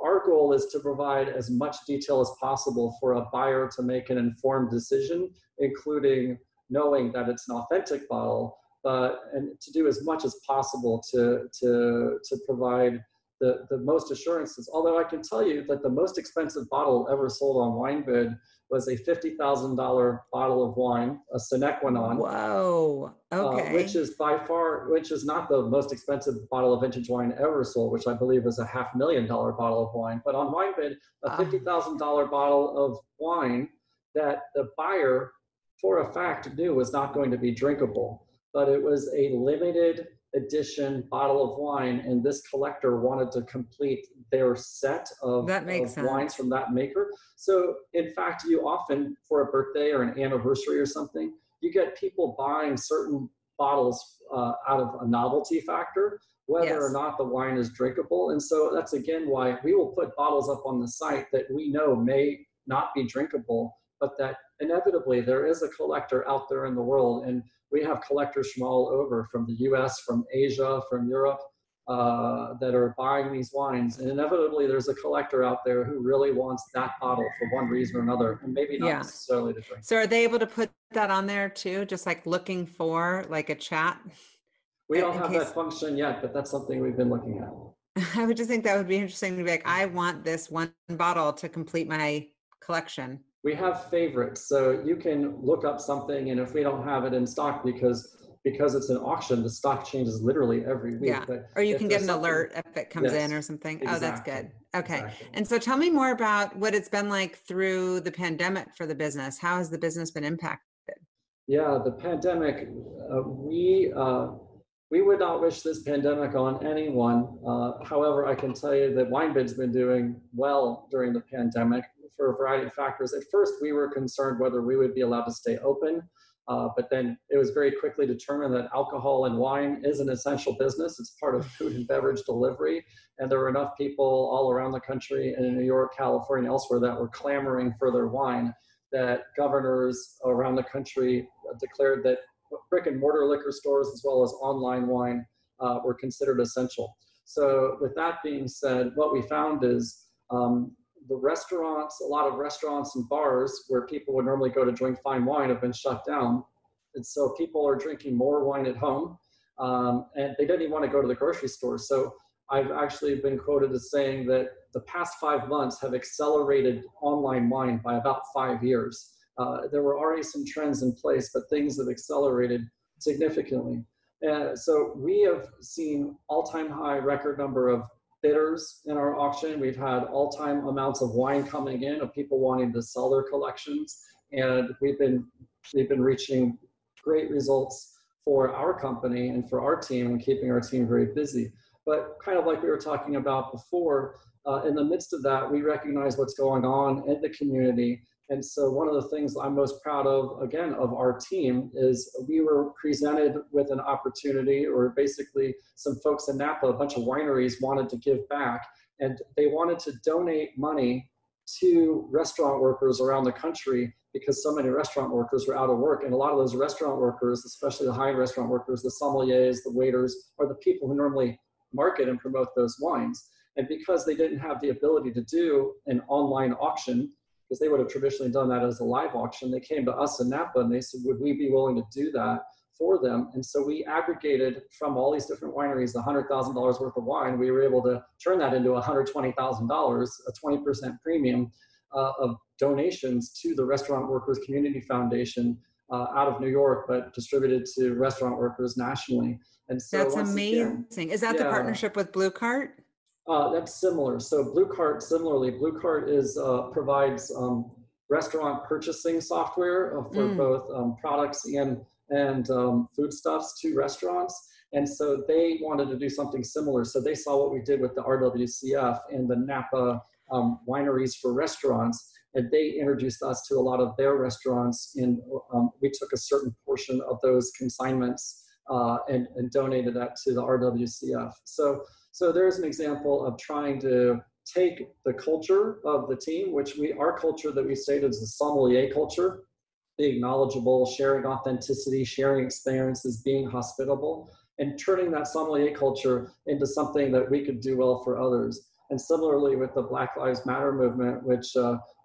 our goal is to provide as much detail as possible for a buyer to make an informed decision, including knowing that it's an authentic bottle, and to do as much as possible to provide the most assurances. Although I can tell you that the most expensive bottle ever sold on WineBid was a $50,000 bottle of wine, a Senequinon. Whoa, okay. Which is not the most expensive bottle of vintage wine ever sold, which I believe is a $500,000 bottle of wine. But on WineBid, a $50,000 bottle of wine that the buyer, for a fact, knew was not going to be drinkable. But it was a limited edition bottle of wine, and this collector wanted to complete their set of wines from that maker. So in fact, you often, for a birthday or an anniversary or something, you get people buying certain bottles out of a novelty factor, whether or not the wine is drinkable. And so that's again why we will put bottles up on the site that we know may not be drinkable, but that inevitably there is a collector out there in the world. And we have collectors from all over, from the US, from Asia, from Europe, that are buying these wines. And inevitably there's a collector out there who really wants that bottle for one reason or another, and maybe not necessarily to drink. So are they able to put that on there too? Just like looking for like a chat? We don't have that function yet, but that's something we've been looking at. I would just think that would be interesting to be like, I want this one bottle to complete my collection. We have favorites, so you can look up something, and if we don't have it in stock, because it's an auction, the stock changes literally every week. Yeah, or you can get an alert if it comes in or something. Exactly. Oh, that's good. Okay. Exactly. And so tell me more about what it's been like through the pandemic for the business. How has the business been impacted? Yeah, the pandemic, we would not wish this pandemic on anyone. However, I can tell you that WineBid's been doing well during the pandemic for a variety of factors. At first, we were concerned whether we would be allowed to stay open, but then it was very quickly determined that alcohol and wine is an essential business. It's part of food and beverage delivery, and there were enough people all around the country and in New York, California, and elsewhere that were clamoring for their wine that governors around the country declared that brick and mortar liquor stores as well as online wine were considered essential. So with that being said, what we found is the restaurants, a lot of restaurants and bars where people would normally go to drink fine wine have been shut down. And so people are drinking more wine at home, and they didn't even want to go to the grocery store. So I've actually been quoted as saying that the past 5 months have accelerated online wine by about 5 years. There were already some trends in place, but things have accelerated significantly. So we have seen all-time high record number of bidders in our auction. We've had all-time amounts of wine coming in, of people wanting to sell their collections, and we've been reaching great results for our company and for our team, and keeping our team very busy. But kind of like we were talking about before, in the midst of that, we recognize what's going on in the community. And so one of the things I'm most proud of, again, of our team is we were presented with an opportunity, or basically some folks in Napa, a bunch of wineries wanted to give back, and they wanted to donate money to restaurant workers around the country because so many restaurant workers were out of work. And a lot of those restaurant workers, especially the high-end restaurant workers, the sommeliers, the waiters, are the people who normally market and promote those wines. And because they didn't have the ability to do an online auction, because they would have traditionally done that as a live auction, they came to us in Napa and they said, would we be willing to do that for them? And so we aggregated from all these different wineries $100,000 worth of wine. We were able to turn that into $120,000, a 20% premium of donations to the Restaurant Workers Community Foundation out of New York, but distributed to restaurant workers nationally. And so that's amazing. Again, is that the partnership with Blue Cart? That's similar. So Blue Cart, similarly, Blue Cart provides restaurant purchasing software for both products and foodstuffs to restaurants. And so they wanted to do something similar. So they saw what we did with the RWCF and the Napa wineries for restaurants, and they introduced us to a lot of their restaurants. And we took a certain portion of those consignments and donated that to the RWCF. So there's an example of trying to take the culture of the team, which our culture that we stated is a sommelier culture, being knowledgeable, sharing authenticity, sharing experiences, being hospitable, and turning that sommelier culture into something that we could do well for others. And similarly with the Black Lives Matter movement, which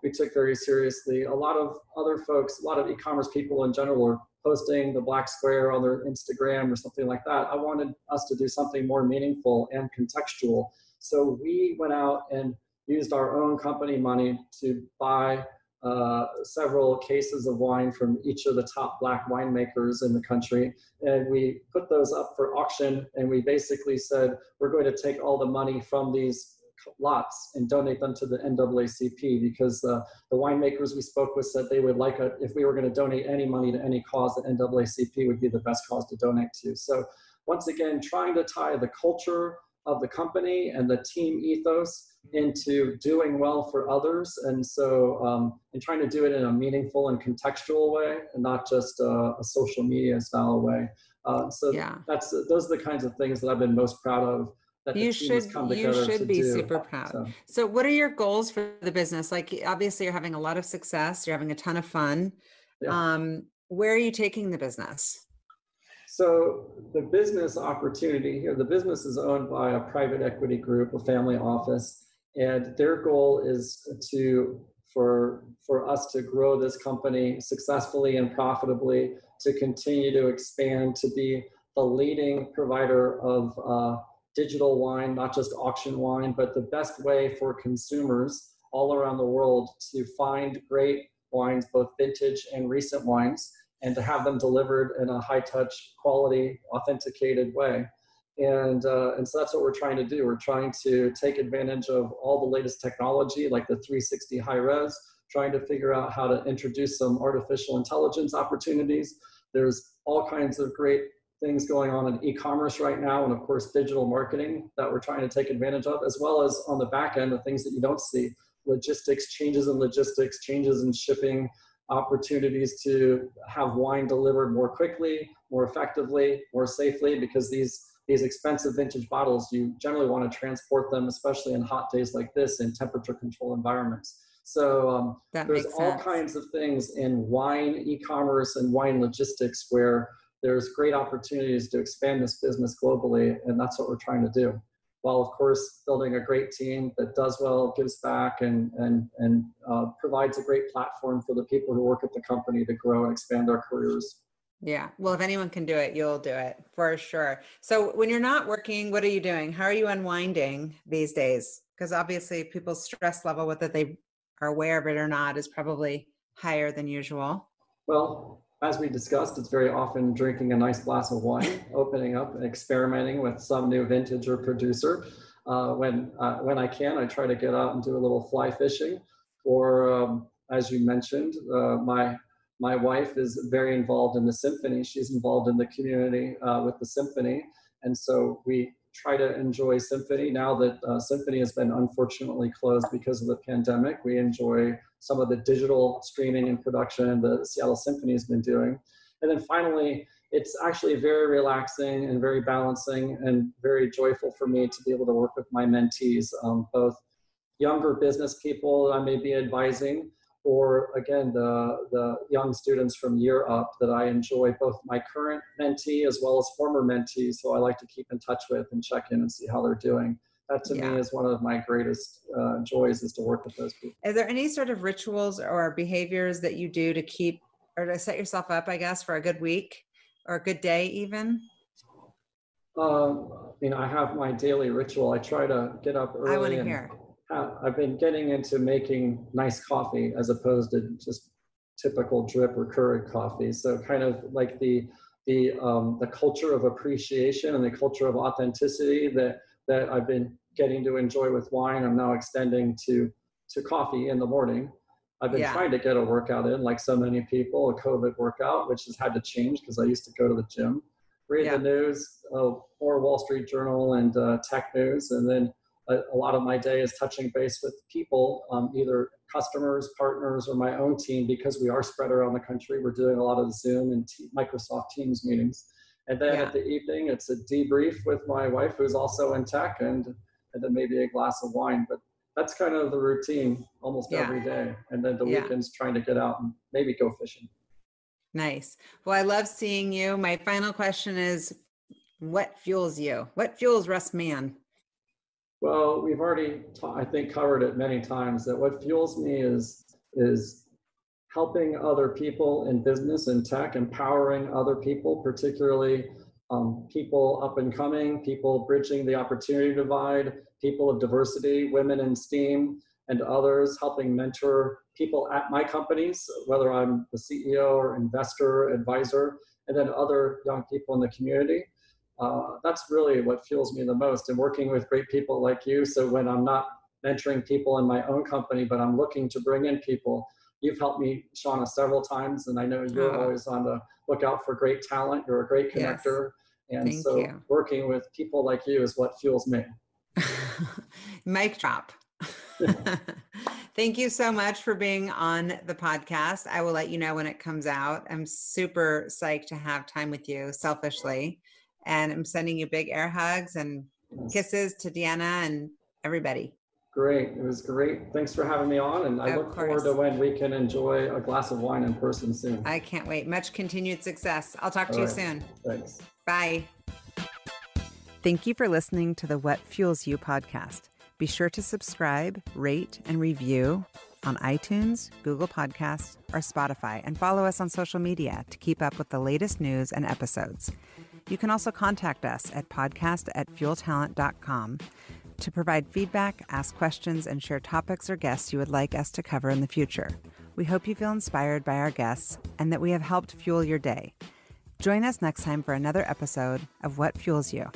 we took very seriously, a lot of other folks, a lot of e-commerce people in general are posting the black square on their Instagram or something like that. I wanted us to do something more meaningful and contextual. So we went out and used our own company money to buy several cases of wine from each of the top black winemakers in the country. And we put those up for auction. And we basically said, we're going to take all the money from these lots and donate them to the NAACP, because the winemakers we spoke with said they would like if we were going to donate any money to any cause, the NAACP would be the best cause to donate to. So once again, trying to tie the culture of the company and the team ethos into doing well for others. And so, and trying to do it in a meaningful and contextual way, and not just a social media style way. Those are the kinds of things that I've been most proud of, that the team has come together to do. You should be super proud. So what are your goals for the business? Like, obviously you're having a lot of success, you're having a ton of fun. Yeah. Where are you taking the business? So the business opportunity here, the business is owned by a private equity group, a family office, and their goal is for us to grow this company successfully and profitably, to continue to expand, to be the leading provider of digital wine, not just auction wine, but the best way for consumers all around the world to find great wines, both vintage and recent wines, and to have them delivered in a high-touch, quality, authenticated way. And so that's what we're trying to do. We're trying to take advantage of all the latest technology, like the 360 high-res, trying to figure out how to introduce some artificial intelligence opportunities. There's all kinds of great things going on in e-commerce right now, and of course, digital marketing that we're trying to take advantage of, as well as on the back end, the things that you don't see, logistics, changes in shipping, opportunities to have wine delivered more quickly, more effectively, more safely, because these expensive vintage bottles, you generally want to transport them, especially in hot days like this, in temperature controlled environments. So there's all kinds of things in wine e-commerce and wine logistics where there's great opportunities to expand this business globally, and that's what we're trying to do. While of course building a great team that does well, gives back, and provides a great platform for the people who work at the company to grow and expand their careers. Yeah, well, if anyone can do it, you'll do it for sure. So when you're not working, what are you doing? How are you unwinding these days? Because obviously people's stress level, whether they are aware of it or not, is probably higher than usual. Well, as we discussed, it's very often drinking a nice glass of wine, opening up and experimenting with some new vintage or producer. When I can, I try to get out and do a little fly fishing. Or, as you mentioned, my wife is very involved in the symphony. She's involved in the community with the symphony. And so we try to enjoy symphony. Now that symphony has been unfortunately closed because of the pandemic, we enjoy some of the digital streaming and production the Seattle Symphony has been doing. And then finally, it's actually very relaxing and very balancing and very joyful for me to be able to work with my mentees, both younger business people that I may be advising, or again, the young students from year up that I enjoy, both my current mentee as well as former mentees, who I like to keep in touch with and check in and see how they're doing. That to me is one of my greatest joys, is to work with those people. Is there any sort of rituals or behaviors that you do to keep, or to set yourself up, I guess, for a good week or a good day even? I have my daily ritual. I try to get up early. I want to hear. I've been getting into making nice coffee as opposed to just typical drip or Keurig coffee. So kind of like the culture of appreciation and the culture of authenticity that I've been getting to enjoy with wine, I'm now extending to coffee in the morning. I've been trying to get a workout in, like so many people, a COVID workout, which has had to change because I used to go to the gym, read the news, or Wall Street Journal and tech news, and then a lot of my day is touching base with people, either customers, partners, or my own team, because we are spread around the country. We're doing a lot of Zoom and Microsoft Teams meetings. And then at the evening, it's a debrief with my wife, who's also in tech, and then maybe a glass of wine. But that's kind of the routine almost every day. And then the weekends, trying to get out and maybe go fishing. Nice. Well, I love seeing you. My final question is, what fuels you? What fuels Russ Mann? Well, we've already, I think, covered it many times, that what fuels me is helping other people in business and tech, empowering other people, particularly people up and coming, people bridging the opportunity divide, people of diversity, women in STEAM, and others, helping mentor people at my companies, whether I'm the CEO or investor, advisor, and then other young people in the community. That's really what fuels me the most, and working with great people like you. So when I'm not mentoring people in my own company, but I'm looking to bring in people, you've helped me, Shauna, several times, and I know you're always on the lookout for great talent. You're a great connector. And Thank so you. working with people like you is what fuels me. Mic drop. Thank you so much for being on the podcast. I will let you know when it comes out. I'm super psyched to have time with you selfishly. And I'm sending you big air hugs and kisses to Deanna and everybody. Great. It was great. Thanks for having me on. And I look forward to when we can enjoy a glass of wine in person soon. I can't wait. Much continued success. I'll talk to you soon. Thanks. Bye. Thank you for listening to the What Fuels You podcast. Be sure to subscribe, rate, and review on iTunes, Google Podcasts, or Spotify, and follow us on social media to keep up with the latest news and episodes. You can also contact us at podcast@fueltalent.com to provide feedback, ask questions, and share topics or guests you would like us to cover in the future. We hope you feel inspired by our guests and that we have helped fuel your day. Join us next time for another episode of What Fuels You.